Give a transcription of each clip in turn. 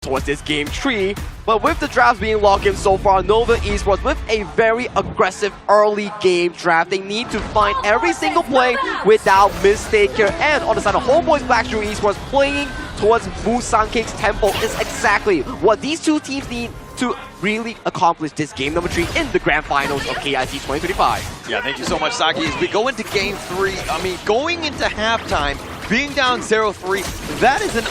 towards this game 3. But with the drafts being locked in so far, Nova Esports with a very aggressive early game draft. They need to find every single play without mistake here. And on the side of Homeboys Black Shrew Esports playing towards Musan King's Temple is exactly what these two teams need to really accomplish this game number 3 in the grand finals of KIC2025. Yeah, thank you so much, Saki. As we go into game 3, I mean, going into halftime, being down 0-3, that is an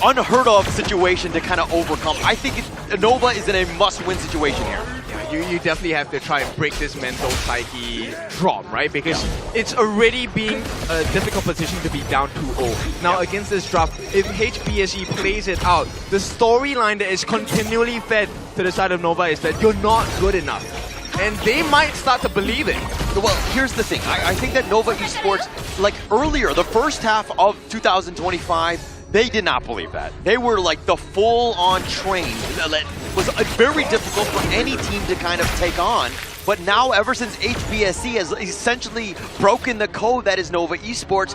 unheard of situation to kind of overcome. I think Nova is in a must-win situation here. Yeah, you definitely have to try and break this mental psyche drop, right? Because it's already being a difficult position to be down 2-0. Now against this drop, if HBSE plays it out, the storyline that is continually fed to the side of Nova is that you're not good enough. And they might start to believe it. Well, here's the thing. I think that Nova Esports, like earlier, the first half of 2025, they did not believe that. They were like the full-on train. It was very difficult for any team to kind of take on. But now, ever since HBSE has essentially broken the code that is Nova Esports,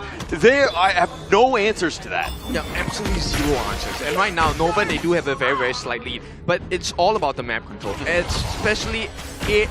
I have no answers to that. Yeah, absolutely zero answers. And right now, Nova, they do have a very, very slight lead. But it's all about the map control. Especially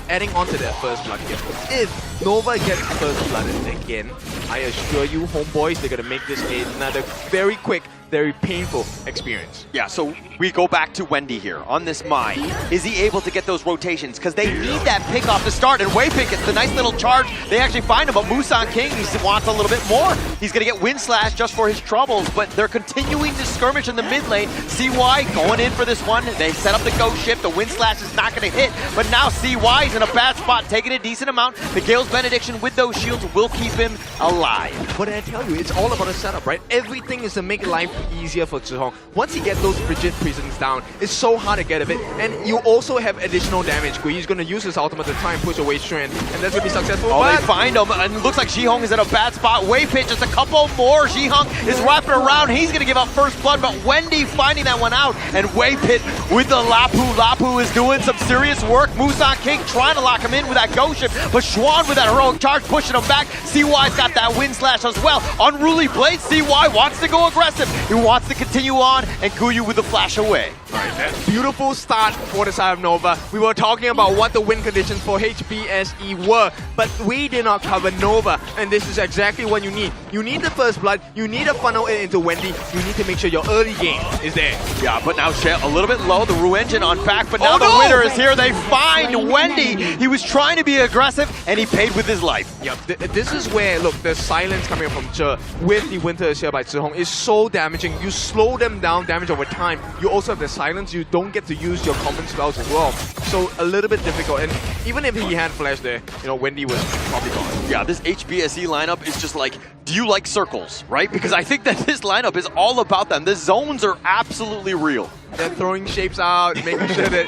adding on to their first blood here. If Nova gets first blooded again, I assure you, homeboys, they're going to make this another very quick, very painful experience. Yeah, so we go back to Wendy here on this Mai. Is he able to get those rotations? Because they need that pick off to start, and Waypick gets the nice little charge. They actually find him, but Musan King, he wants a little bit more. He's going to get Wind Slash just for his troubles, but they're continuing to skirmish in the mid lane. CY going in for this one. They set up the ghost ship. The Wind Slash is not going to hit, but now CY is in a bad spot, taking a decent amount. The Gale's Benediction with those shields will keep him alive. But I tell you, it's all about the setup, right? Everything is to make life easier for Zhihong. Once you get those frigid prisons down, it's so hard to get a bit. And you also have additional damage. He's going to use his ultimate to try and push away Strand, and that's going to be successful. Oh, they find him, and it looks like Zhihong is in a bad spot. Waypit, just a couple more. Zhihong is wrapping around. He's going to give up first blood, but Wendy finding that one out, and Waypit with the Lapu. Lapu is doing some serious work. Musan King trying to lock him in with that ghost ship, but Schwan with that heroic charge pushing him back. CY's got that Wind Slash as well. Unruly Blade, CY wants to go aggressive. He wants to continue on, and Kuyu with the flash away. Alright, that beautiful start for the side of Nova. We were talking about what the win conditions for HBSE were, but we did not cover Nova, and this is exactly what you need. You need the first blood, you need to funnel it into Wendy, you need to make sure your early game is there. Yeah, but now a little bit low, the Ru Engine on back, but now the winner is here. They find Wendy. He was trying to be aggressive, and he paid with his life. Yeah, this is where, look, the silence coming from Zhe with the Winter is here by Zhihong is so damaging. You slow them down, damage over time. You also have the silence. You don't get to use your common spells as well. So a little bit difficult. And even if he had flash there, you know, Wendy was probably gone. Yeah, this HBSE lineup is just like, do you like circles, right? Because I think that this lineup is all about them. The zones are absolutely real. They're throwing shapes out, making sure that,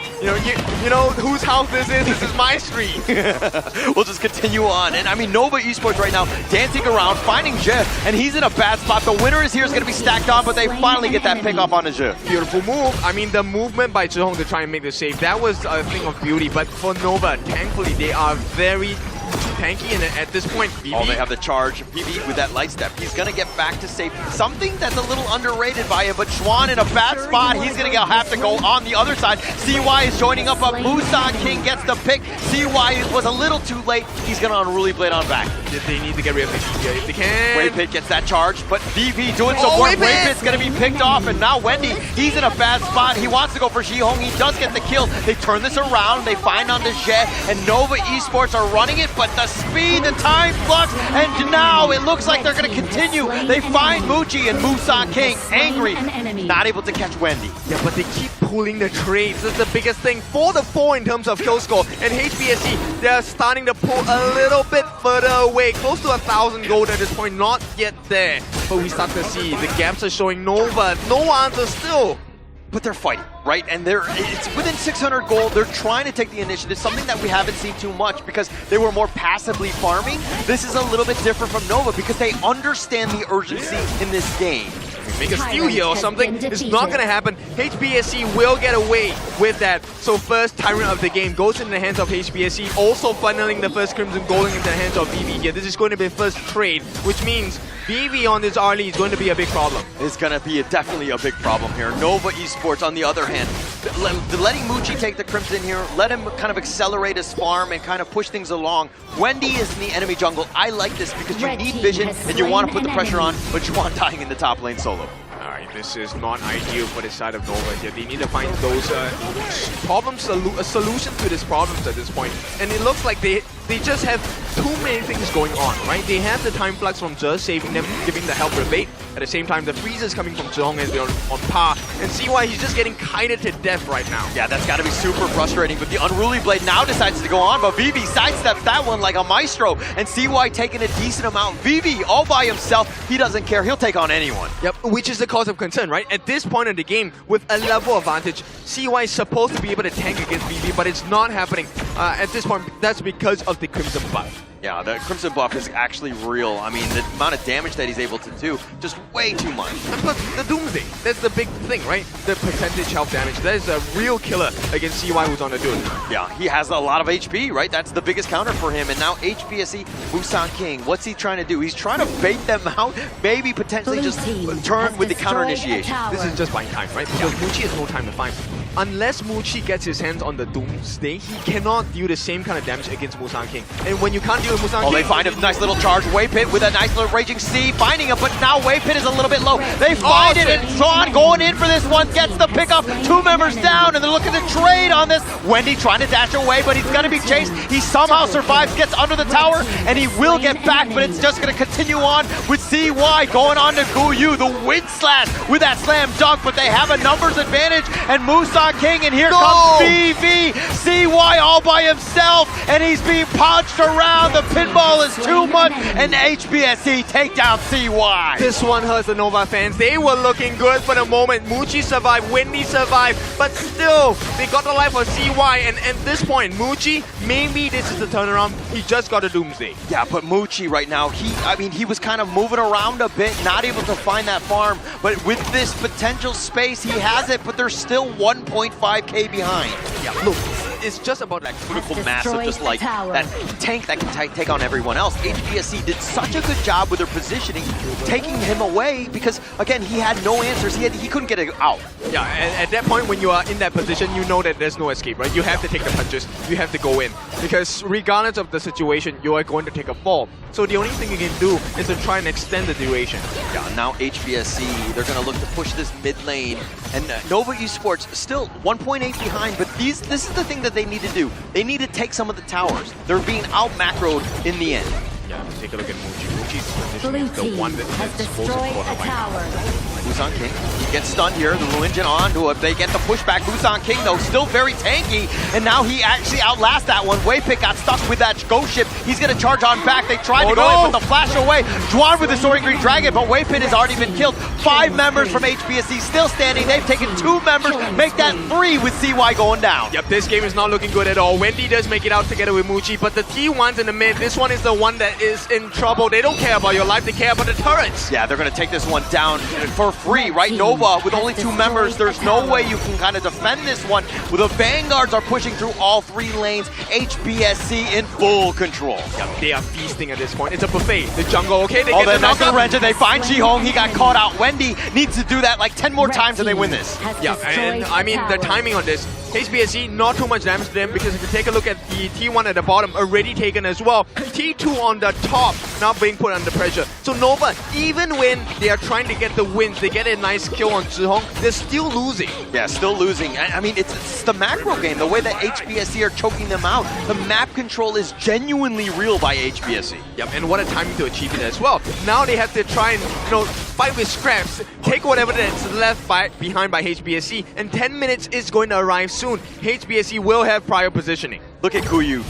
you know whose house this is. This is my street. We'll just continue on. And I mean, Nova Esports right now dancing around, finding Je, and he's in a bad spot. The winner is here is going to be stacked on, but they finally get that pick off on Je. Beautiful move. I mean, the movement by Zhihong to try and make the save, that was a thing of beauty. But for Nova, thankfully, they are very tanky, and at this point, BB. Oh, they have the charge. BB with that light step. He's going to get back to safety. Something that's a little underrated by him, but Schwan in a bad spot. He's going to have to go on the other side. CY is joining up, but Musan King gets the pick. CY was a little too late. He's going to Unruly Blade on back. They need to get rid of the here if they can. Waypit gets that charge, but BB doing some work. Waypit's going to be picked off, and now Wendy, he's in a bad spot. He wants to go for Zhihong. He does get the kill. They turn this around. They find on the Jet, and Nova Esports are running it, but the speed, the time flux, and now it looks like they're going to continue. They find Muchi and Musan King angry, not able to catch Wendy. Yeah, but they keep pulling the trades. That's the biggest thing for the 4 in terms of kill score. And HBSE, they're starting to pull a little bit further away, close to 1,000 gold at this point, not yet there. But we start to see the gaps are showing Nova. No answer still. But they're fighting, right? And it's within 600 gold. They're trying to take the initiative, something that we haven't seen too much because they were more passively farming. This is a little bit different from Nova because they understand the urgency in this game. Make a steal here or something. It's not going to happen. HBSE will get away with that. So first Tyrant of the game goes into the hands of HBSE, also funneling the first Crimson Gold into the hands of BB here. This is going to be the first trade, which means Vivi on this early is going to be a big problem. It's going to be definitely a big problem here. Nova Esports, on the other hand, letting Muchi take the Crimson here, let him kind of accelerate his farm and kind of push things along. Wendy is in the enemy jungle. I like this because you need vision and you want to put the pressure on, but you want dying in the top lane solo. Alright, this is not ideal for the side of Nova here. They need to find those solutions to these problems at this point. And it looks like they just have too many things going on, right? They have the time flux from Zhe saving them, giving the help rebate. At the same time, the freeze is coming from Zhong as they're on par. And CY, he's just getting kited to death right now. Yeah, that's got to be super frustrating. But the Unruly Blade now decides to go on, but Vivi sidesteps that one like a maestro. And CY taking a decent amount. Vivi all by himself, he doesn't care. He'll take on anyone. Yep, which is the cause of concern, right? At this point in the game, with a level advantage, CY is supposed to be able to tank against Vivi, but it's not happening. At this point, that's because of the Crimson buff. Yeah, the Crimson buff is actually real. I mean, the amount of damage that he's able to do, just way too much. And plus, the Doomsday, that's the big thing, right? The percentage health damage, that is a real killer against CY who's on the dude. Yeah, he has a lot of HP, right? That's the biggest counter for him. And now HBSE, Musan King, what's he trying to do? He's trying to bait them out, maybe potentially just turn with the counter initiation. This is just buying time, right? Because Muchi has no time to find. Unless Muchi gets his hands on the Doomsday, he cannot deal the same kind of damage against Musan King. And when you can't deal with Musan King... Oh, they find a nice little charge. Waypit with a nice little Raging Sea, finding him, but now Waypit is a little bit low. They find it, and Sean going in for this one, gets the pickup. 2 members down, and they're looking to trade on this. Wendy trying to dash away, but he's going to be chased. He somehow survives, gets under the tower, and he will get back, but it's just going to continue on with CY going on to Guyu. The wind slash with that slam dunk, but they have a numbers advantage, and Musan King, and here comes VV. CY all by himself, and he's being punched around. The pinball is too much, and HBSE take down CY. This one hurts the Nova fans. They were looking good for the moment. Muchi survived, Wendy survived, but still, they got the life of CY, and at this point, Muchi, maybe this is the turnaround. He just got a Doomsday. Yeah, but Muchi right now, he was kind of moving around a bit, not able to find that farm, but with this potential space, he has it, but there's still 1.5k behind. Yeah, look, it's just about that critical mass of just like that tank that can take on everyone else. HBSE did such a good job with their positioning, taking him away because, again, he had no answers. He couldn't get it out. Yeah, and at that point when you are in that position, you know that there's no escape, right? You have to take the punches, you have to go in. Because regardless of the situation, you are going to take a fall. So the only thing you can do is to try and extend the duration. Yeah, now HBSE, they're going to look to push this mid lane. And Nova Esports still 1.8 behind, but this is the thing that they need to do. They need to take some of the towers. They're being out-macroed in the end. Yeah, take a look at Muchi. Muchi's position is the one that's supposed to pull the fight. Musan King, he gets stunned here. The Luingen on to it. They get the pushback. Musan King, though, still very tanky. And now he actually outlasts that one. Waypick got stuck with that ghost ship. He's going to charge on back. They tried to go in with the flash away. Juan with the Soaring Green Dragon, but Waypit has already been killed. 5 members from HBSE still standing. They've taken 2 members. Make that 3 with CY going down. Yep, this game is not looking good at all. Wendy does make it out together with Muchi, but the T1s in the mid, this one is the one that is in trouble. They don't care about your life, they care about the turrets. Yeah, they're going to take this one down for free, right? Nova, with only 2 members, there's no way you can kind of defend this one. The Vanguards are pushing through all 3 lanes. HBSE in full control. Yep, they are feasting at this point. It's a buffet. The jungle, okay, they get the knockup. Wrench, they find Ji-Hong. He got caught out. Wendy needs to do that like 10 more times and they win this. Yeah, and I mean, the timing on this, HBSE, not too much damage to them because if you take a look at the T1 at the bottom, already taken as well. T2 on the top, now being put under pressure. So Nova, even when they are trying to get the wins, they get a nice kill on Zihong, they're still losing. Yeah, still losing. I mean, it's the macro game, the way that HBSE are choking them out. The map control is genuinely real by HBSE. Yep, and what a timing to achieve it as well. Now they have to try and, fight with scraps, take whatever that's left behind by HBSE, and 10 minutes is going to arrive soon. HBSE will have prior positioning. Look at Guyu.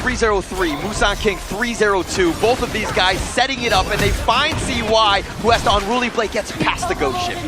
303, Musan King 302. Both of these guys setting it up, and they find CY, who has to Unruly Blade, gets past the ghost ship.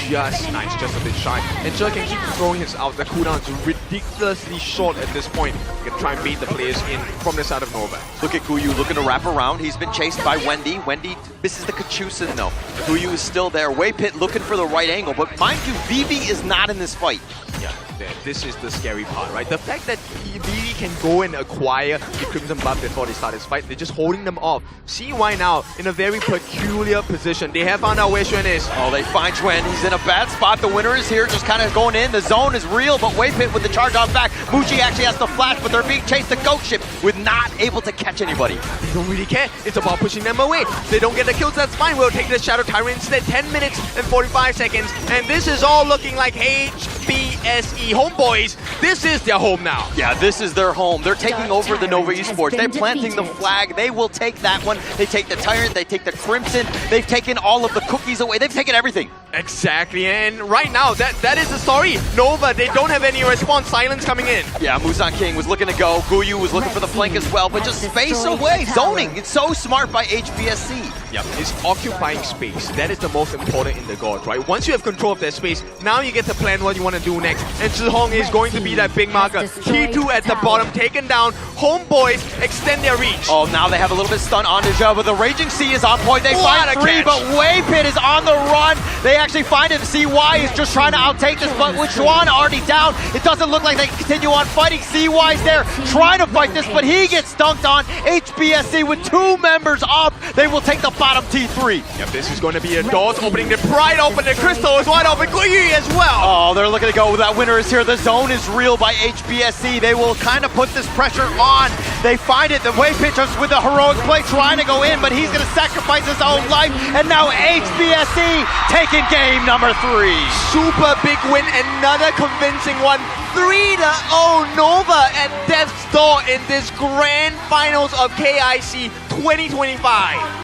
Just nice, just a bit shy. And Zhe can keep throwing his out. The cooldown is ridiculously short at this point. You can try and bait the players in from the side of Nova. Look at Guyu looking to wrap around. He's been chased by Wendy. Wendy misses the Kachusen though. Guyu is still there. Waypit looking for the right angle, but mind you, Vivi is not in this fight. Yeah. there. This is the scary part, right? The fact that he really can go and acquire the Crimson buff before they start this fight, they're just holding them off. CY now in a very peculiar position. They have found out where Xuan is. Oh, they find Xuan. He's in a bad spot. The winner is here, just kind of going in. The zone is real, but Waypit with the charge off back. Muji actually has the flash, but they're being chased the ghost ship with not able to catch anybody. They don't really care. It's about pushing them away. They don't get the kills, that's fine. We'll take the Shadow Tyrant instead. 10 minutes and 45 seconds. And this is all looking like HBSE homeboys. This is their home now. Yeah, this is their home. They're taking over the Nova Esports. They're planting the flag. They will take that one. They take the Tyrant. They take the Crimson. They've taken all of the cookies away. They've taken everything. Exactly, and right now, that is the story. Nova, they don't have any response. Silence coming in. Yeah, Musan King was looking to go. Guyu was looking for the flank as well, but just space away. Zoning. It's so smart by HBSE. Yep, it's occupying space. That is the most important in the God, right? Once you have control of that space, now you get to plan what you want to do next. And Zhihong is going to be that big marker. T2 at the bottom, taken down. Homeboys extend their reach. Oh, now they have a little bit stun on Deja, but the Raging Sea is on point. They find three, catch. but Waypit is on the run. They actually find him. CY is just trying to outtake this, but with Xuan already down, it doesn't look like they can continue on fighting. CY's there trying to fight this, but he gets dunked on. HBSE with 2 members up. They will take the bottom T3. Yep, this is going to be a doors opening. The Pride open, the Crystal is wide open. Guyu as well. Oh, they're looking to go. That winner is here. The zone is real by HBSE. They will kind of put this pressure on. They find it. The Waypit just with the heroic play trying to go in, but he's going to sacrifice his own life. And now HBSE taking game number 3. Super big win, another convincing one. 3-0 Nova at death's door in this grand finals of KIC 2025.